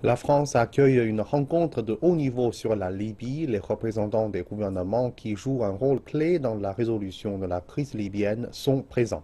La France accueille une rencontre de haut niveau sur la Libye. Les représentants des gouvernements qui jouent un rôle clé dans la résolution de la crise libyenne sont présents.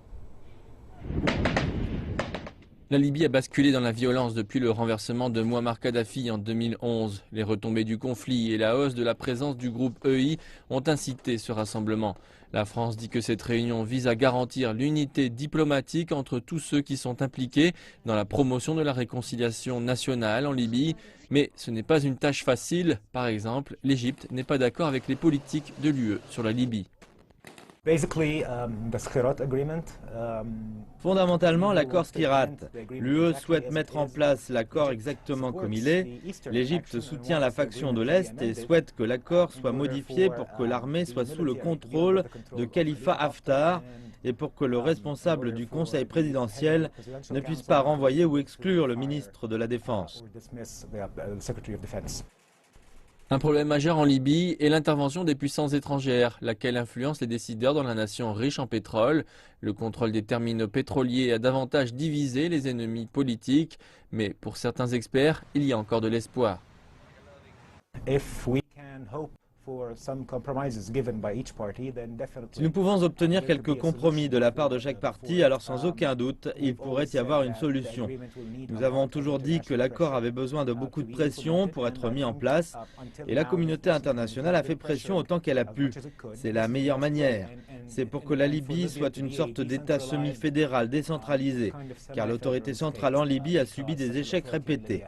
La Libye a basculé dans la violence depuis le renversement de Mouammar Kadhafi en 2011. Les retombées du conflit et la hausse de la présence du groupe EI ont incité ce rassemblement. La France dit que cette réunion vise à garantir l'unité diplomatique entre tous ceux qui sont impliqués dans la promotion de la réconciliation nationale en Libye. Mais ce n'est pas une tâche facile. Par exemple, l'Égypte n'est pas d'accord avec les politiques de l'UE sur la Libye. Fondamentalement, l'accord Skirat. L'UE souhaite mettre en place l'accord exactement comme il est. L'Égypte soutient la faction de l'Est et souhaite que l'accord soit modifié pour que l'armée soit sous le contrôle de Khalifa Haftar et pour que le responsable du Conseil présidentiel ne puisse pas renvoyer ou exclure le ministre de la Défense. Un problème majeur en Libye est l'intervention des puissances étrangères, laquelle influence les décideurs dans la nation riche en pétrole. Le contrôle des terminaux pétroliers a davantage divisé les ennemis politiques, mais pour certains experts, il y a encore de l'espoir. Si nous pouvons obtenir quelques compromis de la part de chaque partie, alors sans aucun doute, il pourrait y avoir une solution. Nous avons toujours dit que l'accord avait besoin de beaucoup de pression pour être mis en place, et la communauté internationale a fait pression autant qu'elle a pu. C'est la meilleure manière. C'est pour que la Libye soit une sorte d'État semi-fédéral décentralisé, car l'autorité centrale en Libye a subi des échecs répétés.